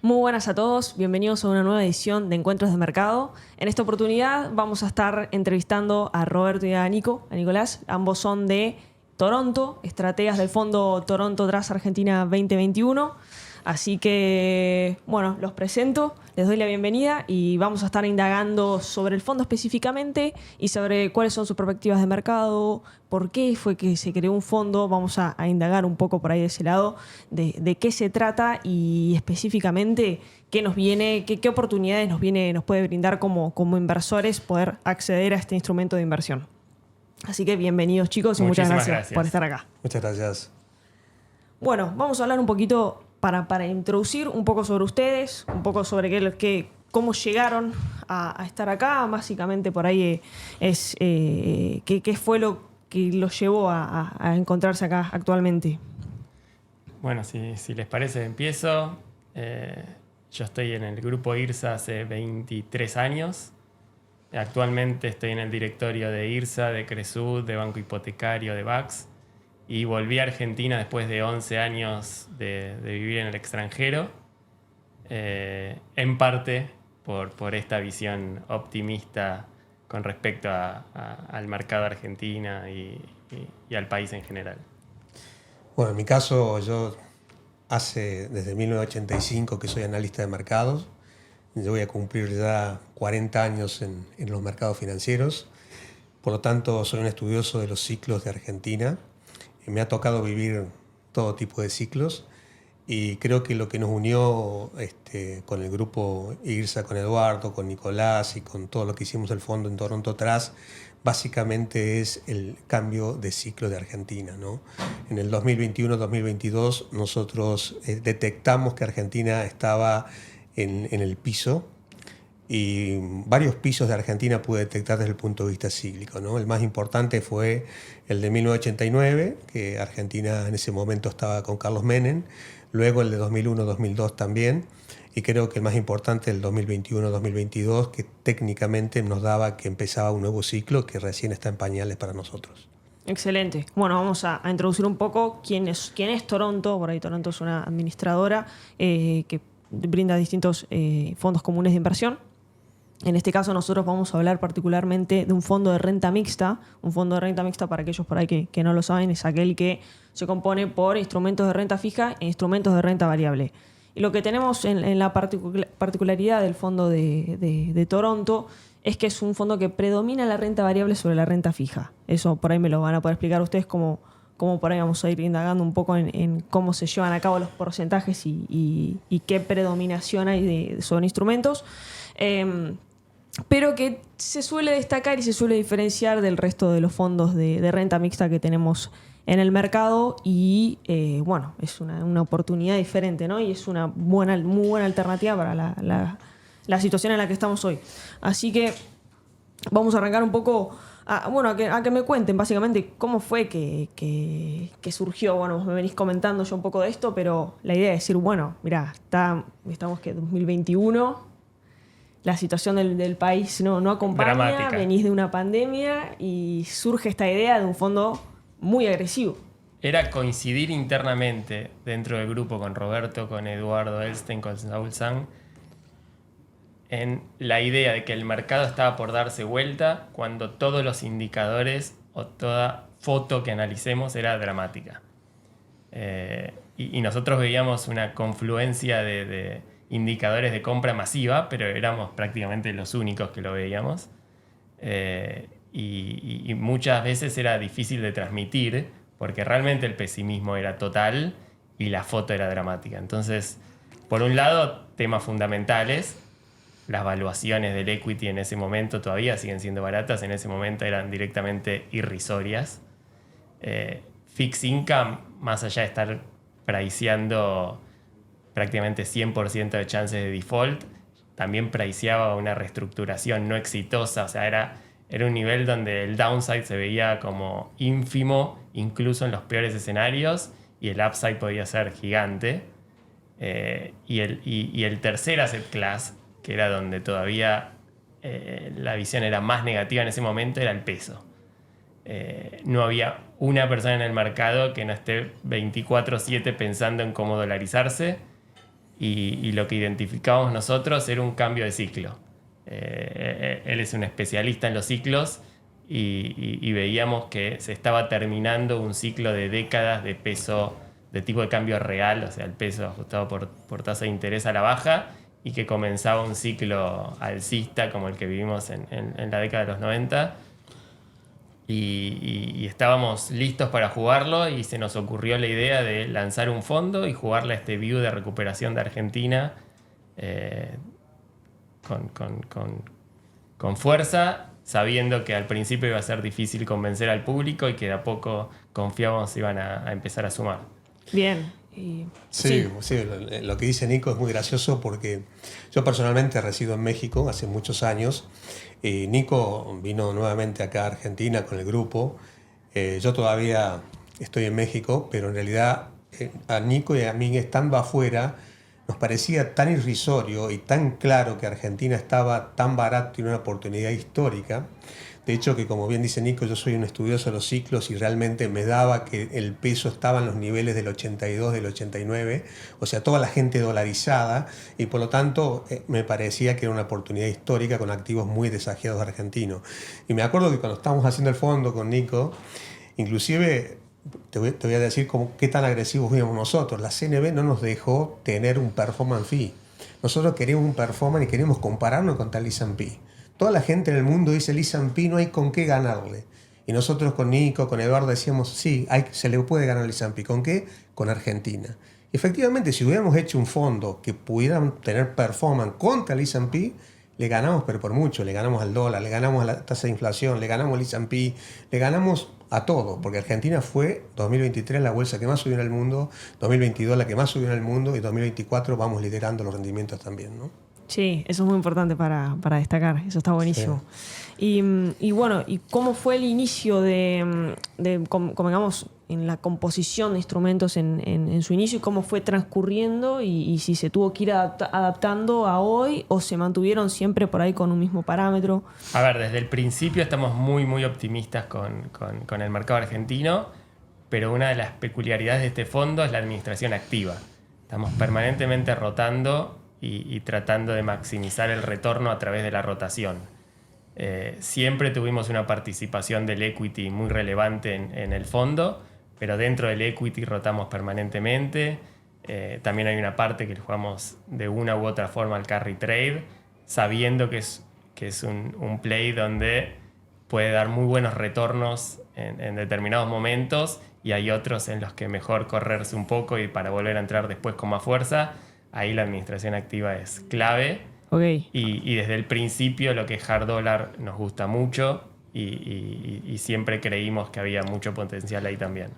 Muy buenas a todos, bienvenidos a una nueva edición de Encuentros de Mercado. En esta oportunidad vamos a estar entrevistando a Roberto y a Nicolás. Ambos son de Toronto, estrategas del fondo Toronto Trust Argentina 2021. Así que, bueno, los presento, les doy la bienvenida y vamos a estar indagando sobre el fondo específicamente y sobre cuáles son sus perspectivas de mercado, por qué fue que se creó un fondo. Vamos a indagar un poco por ahí de ese lado de qué se trata y específicamente qué nos viene, qué oportunidades nos puede brindar como inversores poder acceder a este instrumento de inversión. Así que bienvenidos, chicos, y muchas gracias por estar acá. Muchas gracias. Bueno, vamos a hablar un poquito para introducir un poco sobre ustedes, un poco sobre cómo llegaron a estar acá. Básicamente por ahí es qué fue lo que los llevó a encontrarse acá actualmente. Bueno, si les parece, empiezo. Yo estoy en el grupo IRSA hace 23 años. Actualmente estoy en el directorio de IRSA, de Cresud, de Banco Hipotecario, de BACS. Y volví a Argentina después de 11 años de vivir en el extranjero, en parte por esta visión optimista con respecto al mercado argentino y al país en general. Bueno, en mi caso, yo desde 1985 que soy analista de mercados. Yo voy a cumplir ya 40 años en los mercados financieros. Por lo tanto, soy un estudioso de los ciclos de Argentina. Me ha tocado vivir todo tipo de ciclos y creo que lo que nos unió con el grupo IRSA, con Eduardo, con Nicolás y con todo lo que hicimos el fondo en Toronto Trust, básicamente es el cambio de ciclo de Argentina, ¿no? En el 2021-2022 nosotros detectamos que Argentina estaba en el piso, y varios pisos de Argentina pude detectar desde el punto de vista cíclico, ¿no? El más importante fue el de 1989, que Argentina en ese momento estaba con Carlos Menem, luego el de 2001-2002 también, y creo que el más importante el 2021-2022, que técnicamente nos daba que empezaba un nuevo ciclo que recién está en pañales para nosotros. Excelente. Bueno, vamos a introducir un poco quién es Toronto. Por ahí Toronto es una administradora que brinda distintos fondos comunes de inversión. En este caso nosotros vamos a hablar particularmente de un fondo de renta mixta. Un fondo de renta mixta, para aquellos por ahí que no lo saben, es aquel que se compone por instrumentos de renta fija e instrumentos de renta variable. Y lo que tenemos en la particularidad del fondo de Toronto es que es un fondo que predomina la renta variable sobre la renta fija. Eso por ahí me lo van a poder explicar ustedes cómo por ahí vamos a ir indagando un poco en cómo se llevan a cabo los porcentajes y qué predominación hay sobre instrumentos. Pero que se suele destacar y se suele diferenciar del resto de los fondos de renta mixta que tenemos en el mercado y bueno, es una oportunidad diferente, ¿no? Y es una muy buena alternativa para la situación en la que estamos hoy. Así que vamos a arrancar un poco a que me cuenten básicamente cómo fue que surgió. Bueno, me venís comentando yo un poco de esto, pero la idea es decir, bueno, mirá, estamos que 2021... La situación del país no acompaña, dramática. Venís de una pandemia y surge esta idea de un fondo muy agresivo. Era coincidir internamente dentro del grupo con Roberto, con Eduardo Elstein, con Saúl Sang, en la idea de que el mercado estaba por darse vuelta cuando todos los indicadores o toda foto que analicemos era dramática. Y nosotros veíamos una confluencia de indicadores de compra masiva, pero éramos prácticamente los únicos que lo veíamos. Y muchas veces era difícil de transmitir porque realmente el pesimismo era total y la foto era dramática. Entonces, por un lado, temas fundamentales. Las valuaciones del equity en ese momento todavía siguen siendo baratas, en ese momento eran directamente irrisorias. Fixed income, más allá de estar priceando prácticamente 100% de chances de default, también priceaba una reestructuración no exitosa. O sea, era un nivel donde el downside se veía como ínfimo, incluso en los peores escenarios, y el upside podía ser gigante. Y el tercer asset class, que era donde todavía la visión era más negativa en ese momento, era el peso. No había una persona en el mercado que no esté 24/7 pensando en cómo dolarizarse, y lo que identificábamos nosotros era un cambio de ciclo. Él es un especialista en los ciclos y veíamos que se estaba terminando un ciclo de décadas de peso, de tipo de cambio real, o sea, el peso ajustado por tasa de interés a la baja, y que comenzaba un ciclo alcista como el que vivimos en la década de los 90. Y estábamos listos para jugarlo y se nos ocurrió la idea de lanzar un fondo y jugarle a este view de recuperación de Argentina con fuerza, sabiendo que al principio iba a ser difícil convencer al público y que de a poco confiábamos iban a empezar a sumar. Bien. Sí, lo que dice Nico es muy gracioso porque yo personalmente resido en México hace muchos años. Nico vino nuevamente acá a Argentina con el grupo. Yo todavía estoy en México, pero en realidad a Nico y a mí, estando afuera, nos parecía tan irrisorio y tan claro que Argentina estaba tan barato y una oportunidad histórica. De hecho, que como bien dice Nico, yo soy un estudioso de los ciclos y realmente me daba que el peso estaba en los niveles del 82, del 89, o sea, toda la gente dolarizada, y por lo tanto me parecía que era una oportunidad histórica con activos muy desafiados argentinos. Y me acuerdo que cuando estábamos haciendo el fondo con Nico, inclusive te voy a decir qué tan agresivos fuimos nosotros. La CNB no nos dejó tener un performance fee. Nosotros queríamos un performance y queríamos compararnos con tal S&P. Toda la gente en el mundo dice el S&P no hay con qué ganarle. Y nosotros con Nico, con Eduardo decíamos, sí, se le puede ganar el S&P. ¿Con qué? Con Argentina. Y efectivamente, si hubiéramos hecho un fondo que pudiera tener performance contra el S&P, le ganamos, pero por mucho. Le ganamos al dólar, le ganamos a la tasa de inflación, le ganamos al S&P, le ganamos a todo. Porque Argentina fue 2023 la bolsa que más subió en el mundo, 2022 la que más subió en el mundo y 2024 vamos liderando los rendimientos también, ¿no? Sí, eso es muy importante para destacar, eso está buenísimo. Sí. Y bueno, ¿y cómo fue el inicio de como digamos, en la composición de instrumentos en su inicio y cómo fue transcurriendo y si se tuvo que ir adaptando a hoy o se mantuvieron siempre por ahí con un mismo parámetro? A ver, desde el principio estamos muy optimistas con el mercado argentino, pero una de las peculiaridades de este fondo es la administración activa. Estamos permanentemente rotando y tratando de maximizar el retorno a través de la rotación. Siempre tuvimos una participación del equity muy relevante en el fondo, pero dentro del equity rotamos permanentemente. También hay una parte que jugamos de una u otra forma al carry trade, sabiendo que es un play donde puede dar muy buenos retornos en determinados momentos y hay otros en los que mejor correrse un poco y para volver a entrar después con más fuerza. Ahí la administración activa es clave. Okay. Y desde el principio lo que es hard dollar nos gusta mucho y siempre creímos que había mucho potencial ahí también.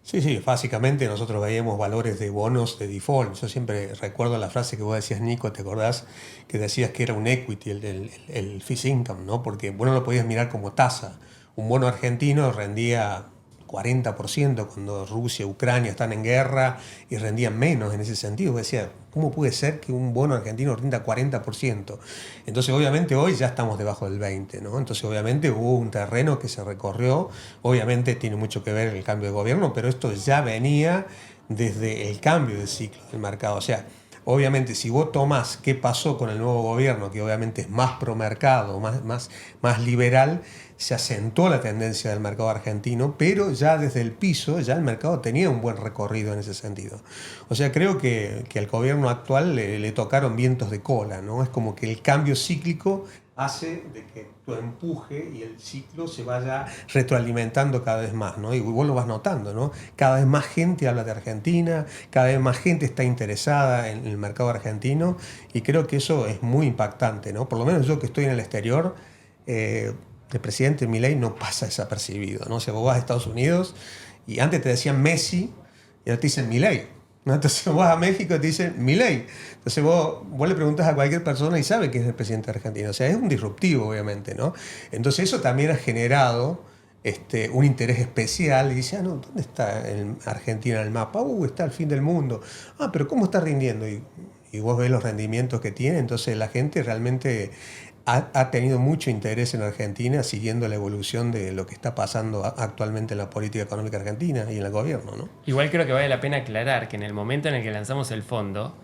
Sí, básicamente nosotros veíamos valores de bonos de default. Yo siempre recuerdo la frase que vos decías, Nico, ¿te acordás? Que decías que era un equity, el fixed income, ¿no? Porque vos no lo podías mirar como tasa. Un bono argentino rendía 40% cuando Rusia y Ucrania están en guerra y rendían menos en ese sentido. Decía, ¿cómo puede ser que un bono argentino rinda 40%? Entonces, obviamente, hoy ya estamos debajo del 20%, ¿no? Entonces, obviamente, hubo un terreno que se recorrió. Obviamente, tiene mucho que ver el cambio de gobierno, pero esto ya venía desde el cambio de ciclo del mercado. O sea, obviamente, si vos tomás qué pasó con el nuevo gobierno, que obviamente es más promercado, más liberal, se acentuó la tendencia del mercado argentino, pero ya desde el piso, ya el mercado tenía un buen recorrido en ese sentido. O sea, creo que al gobierno actual le tocaron vientos de cola, ¿no? Es como que el cambio cíclico hace de que tu empuje y el ciclo se vaya retroalimentando cada vez más, ¿no? Y vos lo vas notando, ¿no? Cada vez más gente habla de Argentina, cada vez más gente está interesada en el mercado argentino y creo que eso es muy impactante, ¿no? Por lo menos yo que estoy en el exterior, el presidente Milei no pasa desapercibido, ¿no? O sea, vos vas a Estados Unidos y antes te decían Messi y ahora te dicen Milei, ¿no? Entonces vos vas a México y te dicen Milei. Entonces vos le preguntas a cualquier persona y sabe que es el presidente argentino. O sea, es un disruptivo, obviamente, ¿no? Entonces eso también ha generado un interés especial y dice, no, ¿dónde está Argentina en el mapa? Está al fin del mundo. Pero ¿cómo está rindiendo? Y vos ves los rendimientos que tiene, entonces la gente realmente ha tenido mucho interés en Argentina siguiendo la evolución de lo que está pasando actualmente en la política económica argentina y en el gobierno, ¿no? Igual creo que vale la pena aclarar que en el momento en el que lanzamos el fondo,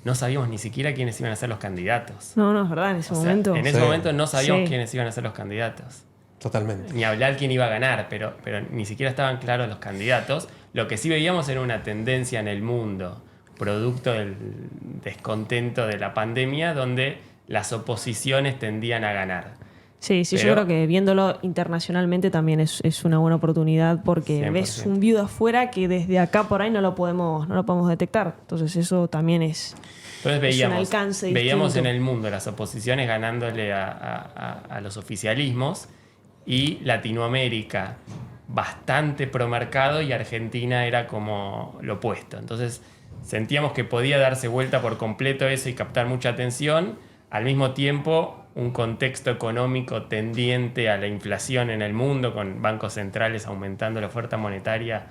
no sabíamos ni siquiera quiénes iban a ser los candidatos. No, es verdad, en ese O sea, momento. en ese Sí. momento no sabíamos Sí. quiénes iban a ser los candidatos. Totalmente. Ni hablar quién iba a ganar, pero ni siquiera estaban claros los candidatos. Lo que sí veíamos era una tendencia en el mundo, producto del descontento de la pandemia, donde las oposiciones tendían a ganar. Sí, yo Pero- creo que viéndolo internacionalmente también es una buena oportunidad porque 100%. ves un view de afuera que desde acá por ahí no lo podemos detectar. Entonces eso también es... Entonces Es un veíamos, alcance veíamos en distinto. el mundo las oposiciones ganándole a los oficialismos y Latinoamérica bastante promercado y Argentina era como lo opuesto. Entonces sentíamos que podía darse vuelta por completo eso y captar mucha atención. Al mismo tiempo, un contexto económico tendiente a la inflación en el mundo, con bancos centrales aumentando la oferta monetaria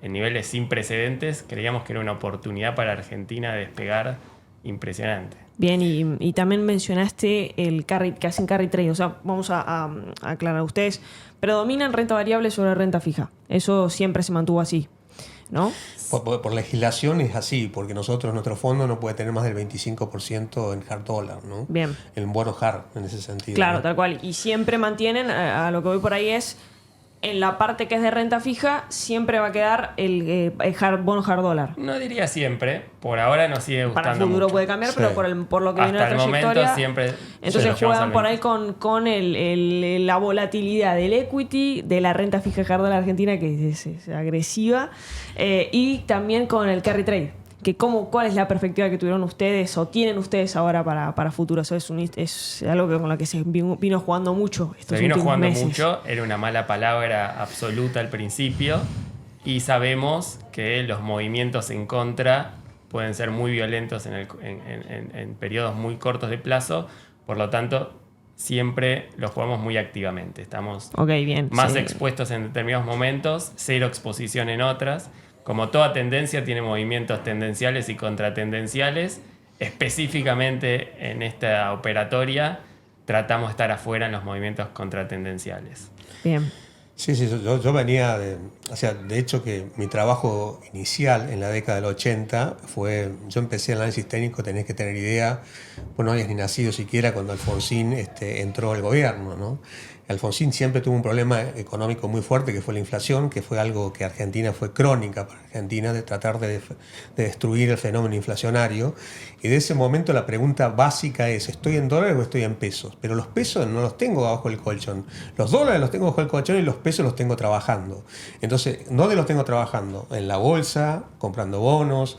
en niveles sin precedentes, creíamos que era una oportunidad para Argentina de despegar impresionante. Bien, y también mencionaste el que hacen carry trade. O sea, vamos a aclarar, ustedes predominan renta variable sobre renta fija. Eso siempre se mantuvo así, ¿no? Por legislación es así, porque nuestro fondo no puede tener más del 25% en hard dollar, ¿no? Bien. En bono hard, en ese sentido. Claro, ¿no? tal cual. Y siempre mantienen, a lo que voy por ahí es, en la parte que es de renta fija, siempre va a quedar el bono hard dólar. No diría siempre, por ahora nos sigue gustando Para el futuro mucho. puede cambiar, Sí. pero por lo que viene Hasta la el momento trayectoria... siempre Entonces lo llevamos juegan al por ahí 20. con la volatilidad del equity, de la renta fija hard de la Argentina, que es agresiva, y también con el carry trade. Que ¿cuál es la perspectiva que tuvieron ustedes o tienen ustedes ahora para futuro? Eso es algo con lo que se vino jugando mucho estos Se vino últimos jugando meses. mucho, era una mala palabra absoluta al principio y sabemos que los movimientos en contra pueden ser muy violentos en periodos muy cortos de plazo, por lo tanto siempre los jugamos muy activamente. Estamos Ok, bien. más sí. expuestos en determinados momentos, cero exposición en otras. Como toda tendencia tiene movimientos tendenciales y contratendenciales. Específicamente en esta operatoria tratamos de estar afuera en los movimientos contratendenciales. Bien. Sí, yo venía de hecho que mi trabajo inicial en la década del 80 fue, yo empecé el análisis técnico, tenés que tener idea, pues no habías ni nacido siquiera cuando Alfonsín entró al gobierno, ¿no? Alfonsín siempre tuvo un problema económico muy fuerte, que fue la inflación, que fue algo que Argentina fue crónica para Argentina, de tratar de destruir el fenómeno inflacionario. Y de ese momento la pregunta básica es, ¿estoy en dólares o estoy en pesos? Pero los pesos no los tengo bajo el colchón. Los dólares los tengo bajo el colchón y los pesos los tengo trabajando. Entonces, ¿dónde los tengo trabajando? En la bolsa, comprando bonos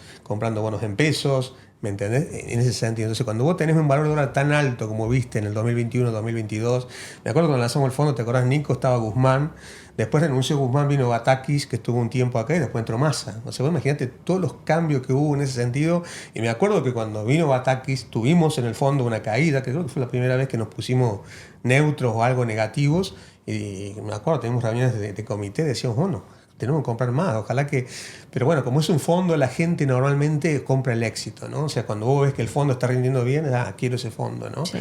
en pesos. ¿Me entendés? En ese sentido. Entonces, cuando vos tenés un valor de dólar tan alto como viste en el 2021, 2022, me acuerdo cuando lanzamos el fondo, ¿te acordás, Nico? Estaba Guzmán, después renunció Guzmán, vino Batakis, que estuvo un tiempo acá, y después entró Massa. O sea, vos imaginate todos los cambios que hubo en ese sentido. Y me acuerdo que cuando vino Batakis, tuvimos en el fondo una caída, que creo que fue la primera vez que nos pusimos neutros o algo negativos. Y me acuerdo, teníamos reuniones de comité, decíamos, bueno, tenemos que comprar más, ojalá que... Pero bueno, como es un fondo, la gente normalmente compra el éxito, ¿no? O sea, cuando vos ves que el fondo está rindiendo bien, quiero ese fondo, ¿no? Sí.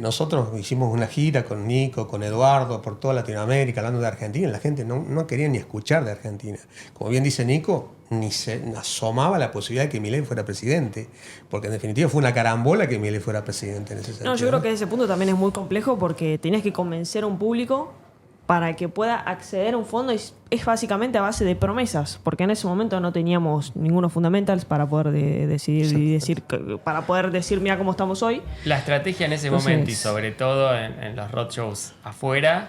Nosotros hicimos una gira con Nico, con Eduardo, por toda Latinoamérica, hablando de Argentina, y la gente no quería ni escuchar de Argentina. Como bien dice Nico, ni se asomaba la posibilidad de que Milei fuera presidente, porque en definitiva fue una carambola que Milei fuera presidente en ese sentido. No, yo creo que ese punto también es muy complejo porque tenés que convencer a un público para que pueda acceder a un fondo. Es básicamente a base de promesas, porque en ese momento no teníamos ningunos fundamentals para poder para poder decir mira cómo estamos hoy. La estrategia en ese Entonces, momento y sobre todo en los roadshows afuera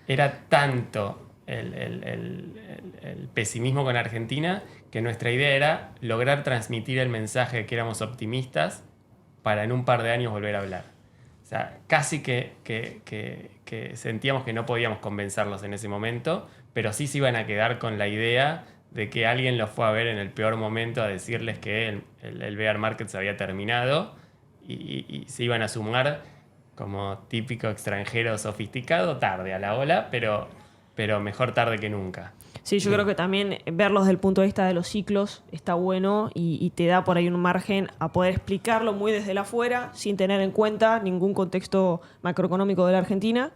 era tanto el pesimismo con Argentina que nuestra idea era lograr transmitir el mensaje de que éramos optimistas para en un par de años volver a hablar. O sea, casi que sentíamos que no podíamos convencerlos en ese momento, pero sí se iban a quedar con la idea de que alguien los fue a ver en el peor momento a decirles que el bear market se había terminado y se iban a sumar como típico extranjero sofisticado tarde a la ola, pero mejor tarde que nunca. Sí, yo creo que también verlo desde el punto de vista de los ciclos está bueno y te da por ahí un margen a poder explicarlo muy desde el afuera, sin tener en cuenta ningún contexto macroeconómico de la Argentina.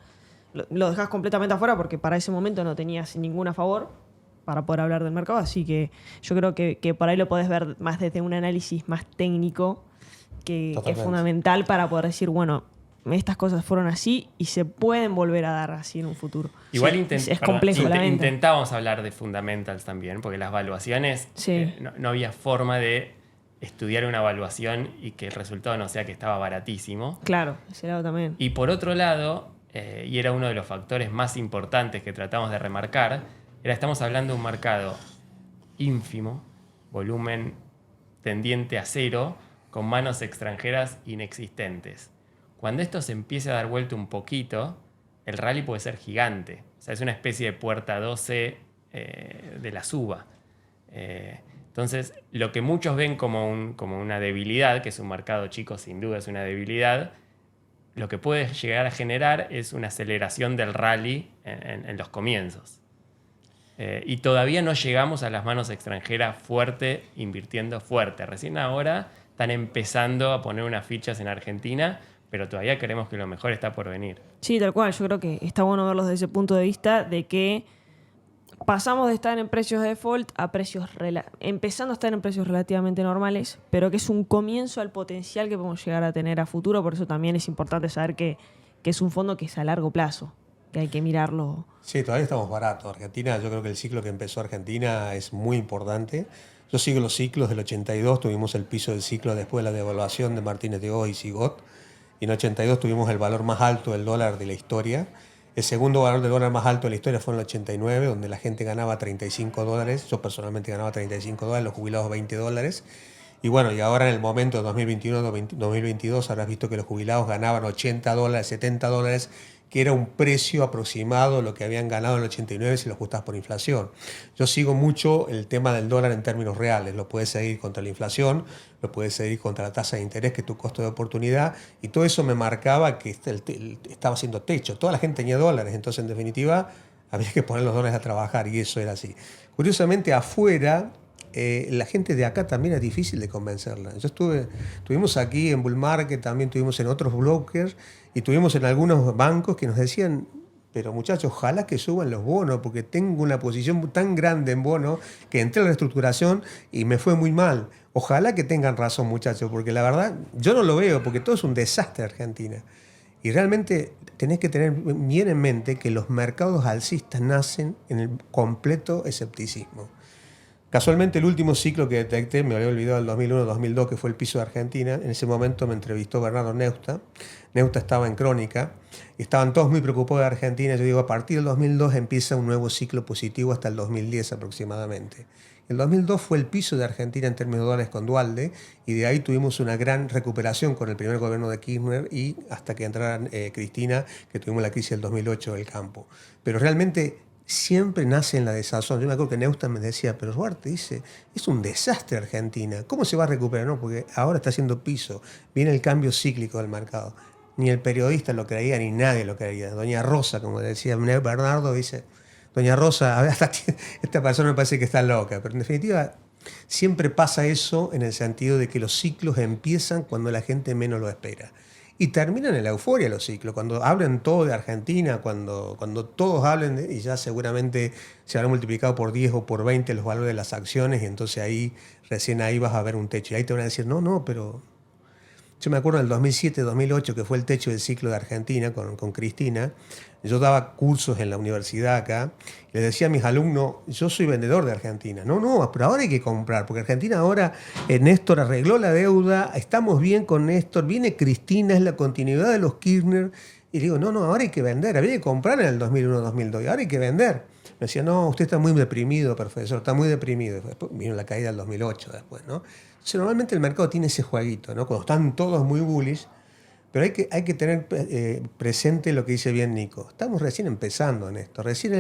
Lo dejas completamente afuera porque para ese momento no tenías ningún a favor. para poder hablar del mercado, así que yo creo que por ahí lo podés ver más desde un análisis más técnico que es fundamental para poder decir, bueno, estas cosas fueron así y se pueden volver a dar así en un futuro. Igual es complejo la venta. intentábamos hablar de fundamentals también, porque las valuaciones no había forma de estudiar una evaluación y que el resultado no sea que estaba baratísimo. Claro, ese lado también. Y por otro lado, y era uno de los factores más importantes que tratamos de remarcar, estamos hablando de un mercado ínfimo, volumen tendiente a cero, con manos extranjeras inexistentes. Cuando esto se empiece a dar vuelta un poquito, el rally puede ser gigante. O sea, es una especie de puerta 12 de la suba. Entonces, lo que muchos ven como una debilidad, que es un mercado chico, sin duda es una debilidad, lo que puede llegar a generar es una aceleración del rally en los comienzos. Y todavía no llegamos a las manos extranjeras fuerte, invirtiendo fuerte. Recién ahora están empezando a poner unas fichas en Argentina, pero todavía creemos que lo mejor está por venir. Sí, tal cual. Yo creo que está bueno verlo desde ese punto de vista de que pasamos de estar en precios de default a empezando a estar en precios relativamente normales, pero que es un comienzo al potencial que podemos llegar a tener a futuro. Por eso también es importante saber que es un fondo que es a largo plazo, que hay que mirarlo. Sí, todavía estamos baratos. Argentina, yo creo que el ciclo que empezó Argentina es muy importante. Yo sigo los ciclos del 82, tuvimos el piso del ciclo después de la devaluación de Martínez de Oz y Sigot, y en 82 tuvimos el valor más alto del dólar de la historia. El segundo valor del dólar más alto de la historia fue en el 89, donde la gente ganaba $35. Yo personalmente ganaba $35, los jubilados $20. Y bueno, y ahora en el momento de 2021-2022 habrás visto que los jubilados ganaban $80, $70, que era un precio aproximado a lo que habían ganado en el 89 si lo ajustas por inflación. Yo sigo mucho el tema del dólar en términos reales. Lo puedes seguir contra la inflación, lo puedes seguir contra la tasa de interés, que es tu costo de oportunidad, y todo eso me marcaba que estaba haciendo techo. Toda la gente tenía dólares, entonces en definitiva había que poner los dólares a trabajar, y eso era así. Curiosamente, afuera, la gente de acá también es difícil de convencerla. Estuvimos aquí en Bull Market, también estuvimos en otros brokers y estuvimos en algunos bancos que nos decían, pero muchachos, ojalá que suban los bonos, porque tengo una posición tan grande en bonos que entré a la reestructuración y me fue muy mal. Ojalá que tengan razón, muchachos, porque la verdad yo no lo veo, porque todo es un desastre Argentina. Y realmente tenés que tener bien en mente que los mercados alcistas nacen en el completo escepticismo. Casualmente el último ciclo que detecté, me había olvidado el 2001-2002, que fue el piso de Argentina. En ese momento me entrevistó Bernardo Neusta. Neusta estaba en Crónica y estaban todos muy preocupados de Argentina. Yo digo, a partir del 2002 empieza un nuevo ciclo positivo hasta el 2010 aproximadamente. El 2002 fue el piso de Argentina en términos de dólares con Duhalde, y de ahí tuvimos una gran recuperación con el primer gobierno de Kirchner y hasta que entrara Cristina, que tuvimos la crisis del 2008 del campo. Pero realmente siempre nace en la desazón. Yo me acuerdo que Neustadt me decía, pero Duarte dice, es un desastre Argentina, ¿cómo se va a recuperar? No, porque ahora está haciendo piso, viene el cambio cíclico del mercado. Ni el periodista lo creía, ni nadie lo creía. Doña Rosa, como decía Bernardo, dice, Doña Rosa, hasta esta persona me parece que está loca, pero en definitiva siempre pasa eso en el sentido de que los ciclos empiezan cuando la gente menos lo espera. Y terminan en la euforia los ciclos, cuando hablan todo de Argentina, cuando todos hablen, y ya seguramente se habrán multiplicado por 10 o por 20 los valores de las acciones, y entonces recién ahí vas a ver un techo. Y ahí te van a decir, no, pero... Yo me acuerdo del 2007-2008, que fue el techo del ciclo de Argentina con Cristina. Yo daba cursos en la universidad acá, y les decía a mis alumnos, yo soy vendedor de Argentina. No, pero ahora hay que comprar, porque Argentina ahora, Néstor arregló la deuda, estamos bien con Néstor, viene Cristina, es la continuidad de los Kirchner. Y digo, no, ahora hay que vender, había que comprar en el 2001-2002, ahora hay que vender. Me decía, no, usted está muy deprimido, profesor, está muy deprimido. Después vino la caída del 2008 después, ¿no? Entonces, normalmente el mercado tiene ese jueguito, ¿no? Cuando están todos muy bullish, pero hay que tener presente lo que dice bien Nico. Estamos recién empezando en esto, recién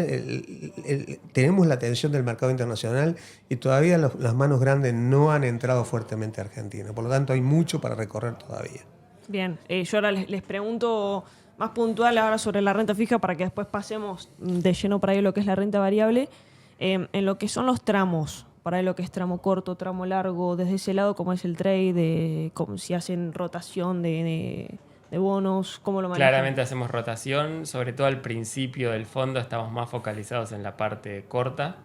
tenemos la atención del mercado internacional y todavía las manos grandes no han entrado fuertemente a Argentina. Por lo tanto, hay mucho para recorrer todavía. Bien, yo ahora les pregunto más puntual ahora sobre la renta fija para que después pasemos de lleno para ahí lo que es la renta variable. En lo que son los tramos, para ahí lo que es tramo corto, tramo largo, desde ese lado, ¿cómo es el trade? Si hacen rotación de bonos, ¿cómo lo manejan? Claramente hacemos rotación, sobre todo al principio del fondo estamos más focalizados en la parte corta.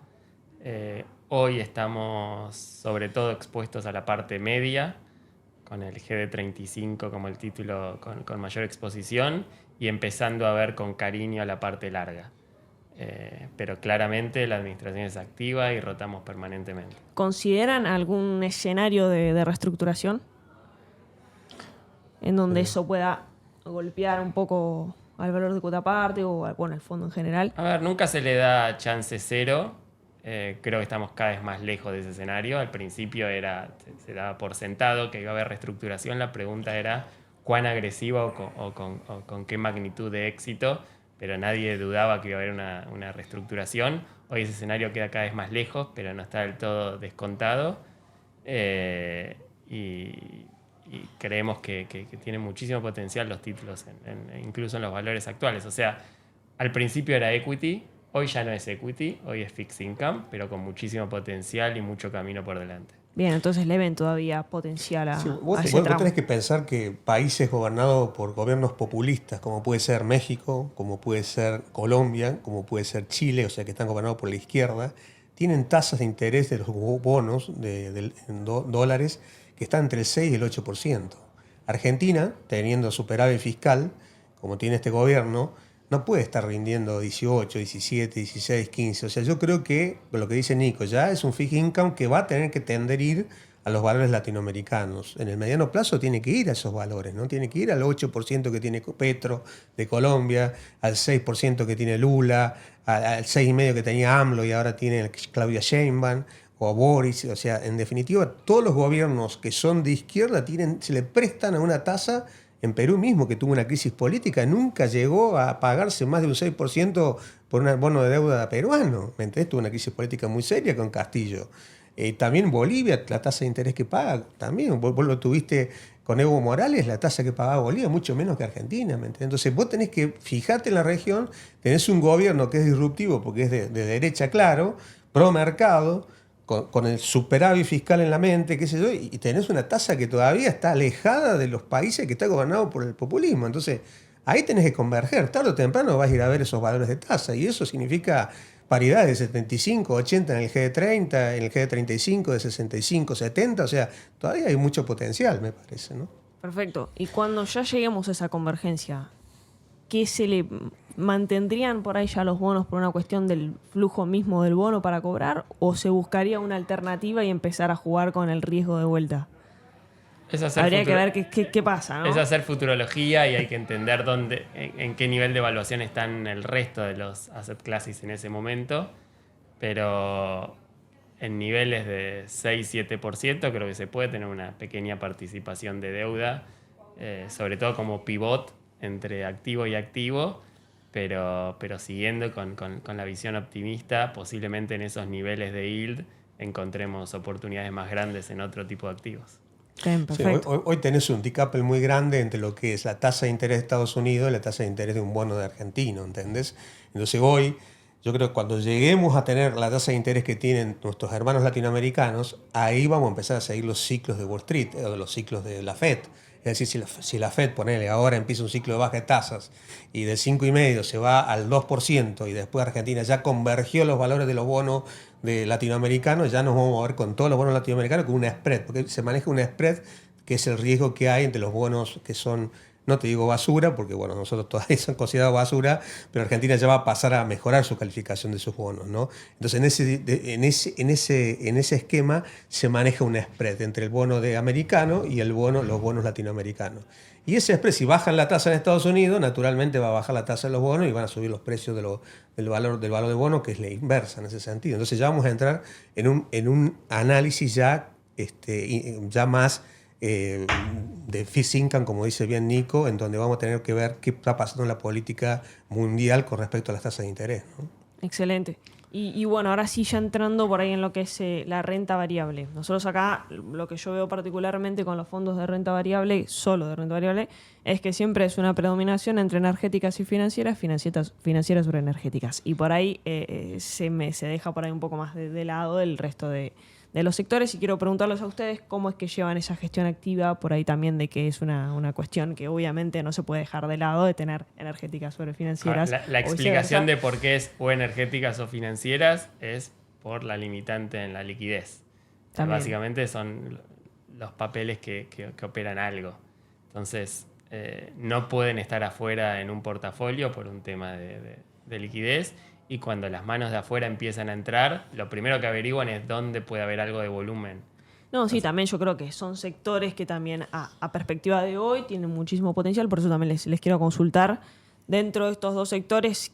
Hoy estamos sobre todo expuestos a la parte media, con el GD35 como el título con mayor exposición, y empezando a ver con cariño a la parte larga. Pero claramente la administración es activa y rotamos permanentemente. ¿Consideran algún escenario de reestructuración en donde eso pueda golpear un poco al valor de cuota parte o al fondo en general? A ver, nunca se le da chance cero. Creo que estamos cada vez más lejos de ese escenario. Al principio se daba por sentado que iba a haber reestructuración. La pregunta era cuán agresiva o con qué magnitud de éxito, pero nadie dudaba que iba a haber una reestructuración. Hoy ese escenario queda cada vez más lejos, pero no está del todo descontado. Y creemos que tienen muchísimo potencial los títulos, incluso en los valores actuales. O sea, al principio era equity, hoy ya no es equity, hoy es fixed income, pero con muchísimo potencial y mucho camino por delante. Bien, entonces le ven todavía potencial a, Sí, a vos ese tramo. tenés que pensar que países gobernados por gobiernos populistas, como puede ser México, como puede ser Colombia, como puede ser Chile, o sea que están gobernados por la izquierda, tienen tasas de interés de los bonos en dólares que están entre el 6 y el 8%. Argentina, teniendo superávit fiscal, como tiene este gobierno, no puede estar rindiendo 18, 17, 16, 15. O sea, yo creo que lo que dice Nico ya es un fixed income que va a tener que tender a ir a los valores latinoamericanos. En el mediano plazo tiene que ir a esos valores, ¿no? Tiene que ir al 8% que tiene Petro de Colombia, al 6% que tiene Lula, al 6,5% que tenía AMLO y ahora tiene Claudia Sheinbaum o a Boris. O sea, en definitiva, todos los gobiernos que son de izquierda se le prestan a una tasa. En Perú mismo, que tuvo una crisis política, nunca llegó a pagarse más de un 6% por un bono de deuda peruano. ¿Me entendés? Tuvo una crisis política muy seria con Castillo. También Bolivia, la tasa de interés que paga, también. Vos lo tuviste con Evo Morales, la tasa que pagaba Bolivia, mucho menos que Argentina. ¿Me entendés? Entonces vos tenés que fijarte en la región, tenés un gobierno que es disruptivo porque es de derecha, claro, pro mercado, con el superávit fiscal en la mente, qué sé yo, y tenés una tasa que todavía está alejada de los países que está gobernado por el populismo. Entonces, ahí tenés que converger. Tarde o temprano vas a ir a ver esos valores de tasa, y eso significa paridad de 75, 80 en el G30, en el G35 de 65, 70. O sea, todavía hay mucho potencial, me parece, ¿no? Perfecto. Y cuando ya lleguemos a esa convergencia, ¿qué se le mantendrían por ahí ya los bonos por una cuestión del flujo mismo del bono para cobrar, o se buscaría una alternativa y empezar a jugar con el riesgo de vuelta? Habría que ver qué pasa, ¿no? Es hacer futurología y hay que entender en qué nivel de evaluación están el resto de los asset classes en ese momento. Pero en niveles de 6-7% creo que se puede tener una pequeña participación de deuda, sobre todo como pivot entre activo y activo, pero siguiendo con la visión optimista, posiblemente en esos niveles de yield encontremos oportunidades más grandes en otro tipo de activos. Bien, Sí, perfecto. hoy tenés un decouple muy grande entre lo que es la tasa de interés de Estados Unidos y la tasa de interés de un bono de argentino, ¿entendés? Entonces hoy, yo creo que cuando lleguemos a tener la tasa de interés que tienen nuestros hermanos latinoamericanos, ahí vamos a empezar a seguir los ciclos de Wall Street, o los ciclos de la Fed. Es decir, si la Fed, ponele, ahora empieza un ciclo de baja de tasas y del 5,5% se va al 2% y después Argentina ya convergió los valores de los bonos de latinoamericanos, ya nos vamos a ver con todos los bonos latinoamericanos con una spread, porque se maneja una spread que es el riesgo que hay entre los bonos que son, no te digo basura, porque bueno, nosotros todavía son considerados basura, pero Argentina ya va a pasar a mejorar su calificación de sus bonos, ¿no? Entonces en ese esquema se maneja una spread entre el bono de americano y los bonos latinoamericanos. Y ese spread, si bajan la tasa en Estados Unidos, naturalmente va a bajar la tasa de los bonos y van a subir los precios del valor de bono, que es la inversa en ese sentido. Entonces ya vamos a entrar en un análisis ya más de fixed income, como dice bien Nico, en donde vamos a tener que ver qué está pasando en la política mundial con respecto a las tasas de interés, ¿no? Excelente. Y bueno, ahora sí ya entrando por ahí en lo que es la renta variable. Nosotros acá, lo que yo veo particularmente con los fondos de renta variable, solo de renta variable, es que siempre es una predominación entre energéticas y financieras sobre energéticas. Y por ahí se deja por ahí un poco más de lado el resto de los sectores, y quiero preguntarles a ustedes cómo es que llevan esa gestión activa, por ahí también de que es una cuestión que obviamente no se puede dejar de lado, de tener energéticas sobre financieras. La explicación de por qué es o energéticas o financieras es por la limitante en la liquidez. También. Básicamente son los papeles que operan algo. Entonces, no pueden estar afuera en un portafolio por un tema de liquidez, y cuando las manos de afuera empiezan a entrar, lo primero que averiguan es dónde puede haber algo de volumen. No, sí, también yo creo que son sectores que también a perspectiva de hoy tienen muchísimo potencial, por eso también les quiero consultar dentro de estos dos sectores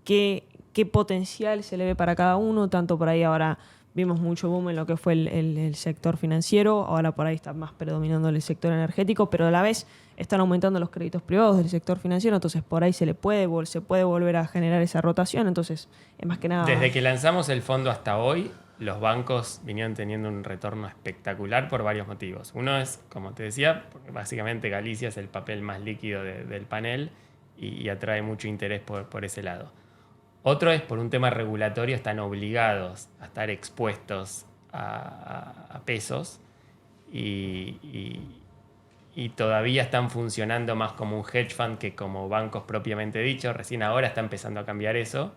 qué potencial se le ve para cada uno, tanto por ahí ahora vimos mucho boom en lo que fue el sector financiero, ahora por ahí está más predominando el sector energético, pero a la vez están aumentando los créditos privados del sector financiero, entonces por ahí se puede volver a generar esa rotación, entonces es más que nada... Desde que lanzamos el fondo hasta hoy, los bancos vinieron teniendo un retorno espectacular por varios motivos. Uno es, como te decía, porque básicamente Galicia es el papel más líquido del panel y atrae mucho interés por ese lado. Otro es por un tema regulatorio, están obligados a estar expuestos a pesos y todavía están funcionando más como un hedge fund que como bancos propiamente dichos. Recién ahora está empezando a cambiar eso.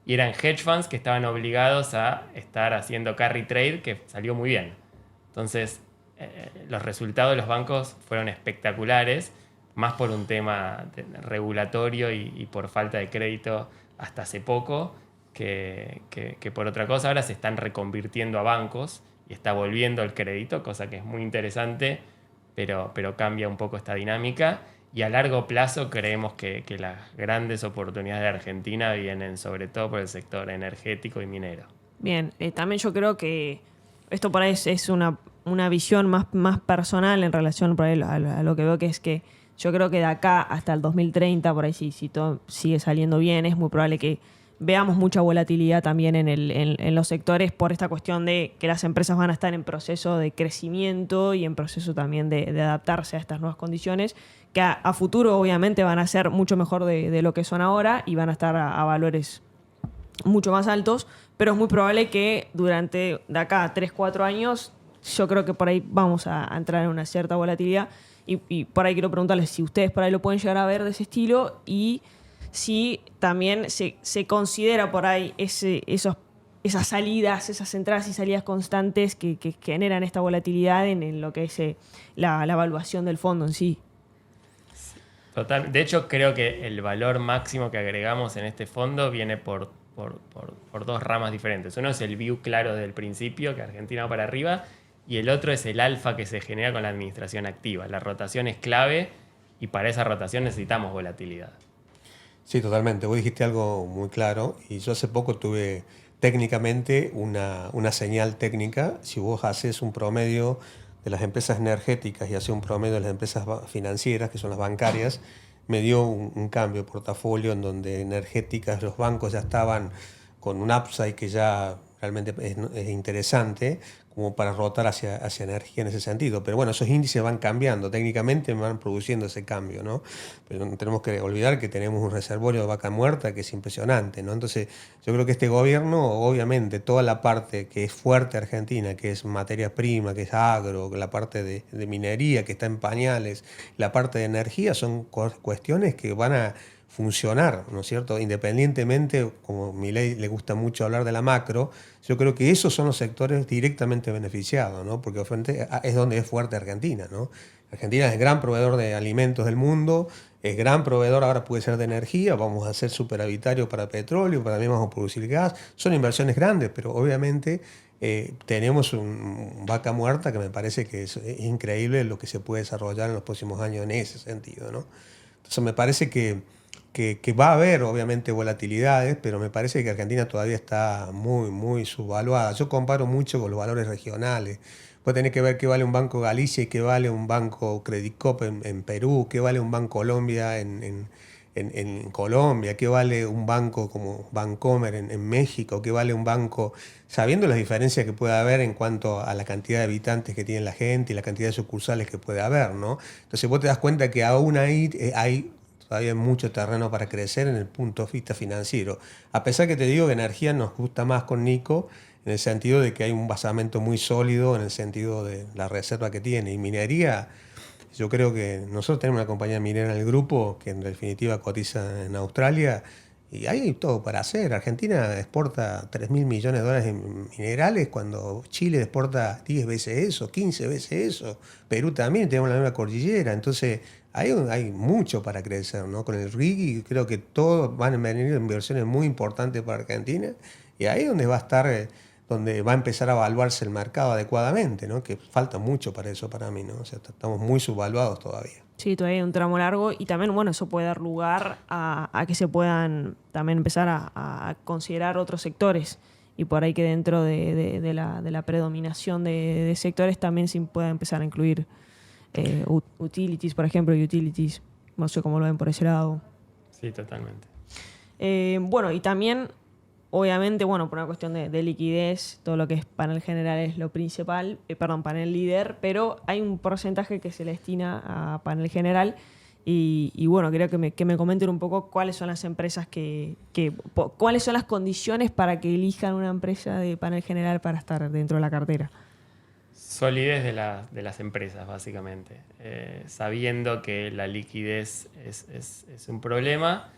Y eran hedge funds que estaban obligados a estar haciendo carry trade, que salió muy bien. Entonces, los resultados de los bancos fueron espectaculares, más por un tema regulatorio y por falta de crédito hasta hace poco, que por otra cosa. Ahora se están reconvirtiendo a bancos y está volviendo el crédito, cosa que es muy interesante, pero cambia un poco esta dinámica. Y a largo plazo creemos que las grandes oportunidades de Argentina vienen sobre todo por el sector energético y minero. Bien, también yo creo que esto por ahí es una visión más personal en relación por ahí a lo que veo, que es que yo creo que de acá hasta el 2030, por ahí si todo sigue saliendo bien, es muy probable que veamos mucha volatilidad también en los sectores por esta cuestión de que las empresas van a estar en proceso de crecimiento y en proceso también de adaptarse a estas nuevas condiciones, que a futuro obviamente van a ser mucho mejor de lo que son ahora y van a estar a valores mucho más altos, pero es muy probable que durante de acá a 3-4 años yo creo que por ahí vamos a entrar en una cierta volatilidad y por ahí quiero preguntarles si ustedes por ahí lo pueden llegar a ver de ese estilo y si también se considera por ahí esas salidas, esas entradas y salidas constantes que generan esta volatilidad en lo que es la evaluación del fondo en sí. Total. De hecho, creo que el valor máximo que agregamos en este fondo viene por dos ramas diferentes. Uno es el view claro desde el principio, que Argentina va para arriba, y el otro es el alfa que se genera con la administración activa. La rotación es clave y para esa rotación necesitamos volatilidad. Sí, totalmente. Vos dijiste algo muy claro y yo hace poco tuve técnicamente una señal técnica. Si vos haces un promedio de las empresas energéticas y haces un promedio de las empresas financieras, que son las bancarias, me dio un cambio de portafolio en donde energéticas, los bancos ya estaban con un upside que ya realmente es interesante, como para rotar hacia energía en ese sentido. Pero bueno, esos índices van cambiando, técnicamente van produciendo ese cambio, ¿no? Pero no tenemos que olvidar que tenemos un reservorio de vaca muerta que es impresionante, ¿no? Entonces, yo creo que este gobierno, obviamente, toda la parte que es fuerte Argentina, que es materia prima, que es agro, la parte de minería, que está en pañales, la parte de energía, son cuestiones que van a funcionar, ¿no es cierto? Independientemente, como a Milei le gusta mucho hablar de la macro, yo creo que esos son los sectores directamente beneficiados, ¿no? Porque es donde es fuerte Argentina, ¿no? Argentina es el gran proveedor de alimentos del mundo, es gran proveedor, ahora puede ser de energía, vamos a ser superavitario para petróleo, también vamos a producir gas, son inversiones grandes, pero obviamente tenemos un vaca muerta que me parece que es increíble lo que se puede desarrollar en los próximos años en ese sentido, ¿no? Entonces me parece que va a haber obviamente volatilidades, pero me parece que Argentina todavía está muy, muy subvaluada. Yo comparo mucho con los valores regionales. Vos tenés que ver qué vale un Banco Galicia y qué vale un Banco Credicop en Perú, qué vale un Banco Colombia en Colombia, qué vale un banco como Bancomer en México, qué vale un banco, sabiendo las diferencias que puede haber en cuanto a la cantidad de habitantes que tiene la gente y la cantidad de sucursales que puede haber, ¿no? Entonces vos te das cuenta que aún ahí hay todavía mucho terreno para crecer en el punto de vista financiero. A pesar que te digo que energía nos gusta más con Nico, en el sentido de que hay un basamento muy sólido, en el sentido de la reserva que tiene. Y minería, yo creo que nosotros tenemos una compañía minera en el grupo que en definitiva cotiza en Australia Y hay todo para hacer. Argentina exporta 3.000 millones de dólares en minerales cuando Chile exporta 10 veces eso, 15 veces eso. Perú también, tenemos la misma cordillera. Entonces hay mucho para crecer, ¿no? Con el RIGI creo que todos van a venir inversiones muy importantes para Argentina y ahí es donde va a estar, donde va a empezar a evaluarse el mercado adecuadamente, ¿no? Que falta mucho para eso para mí, ¿no? O sea, estamos muy subvaluados todavía. Sí, todavía hay un tramo largo y también, bueno, eso puede dar lugar a que se puedan también empezar a considerar otros sectores y por ahí que dentro de la predominación de sectores también se pueda empezar a incluir utilities, por ejemplo, utilities. No sé cómo lo ven por ese lado. Sí, totalmente. Bueno, y también, obviamente, bueno, por una cuestión de liquidez, todo lo que es panel general es lo principal, panel líder, pero hay un porcentaje que se le destina a panel general y bueno, quería que me comenten un poco cuáles son las empresas cuáles son las condiciones para que elijan una empresa de panel general para estar dentro de la cartera. Solidez de las empresas, básicamente. Sabiendo que la liquidez es un problema,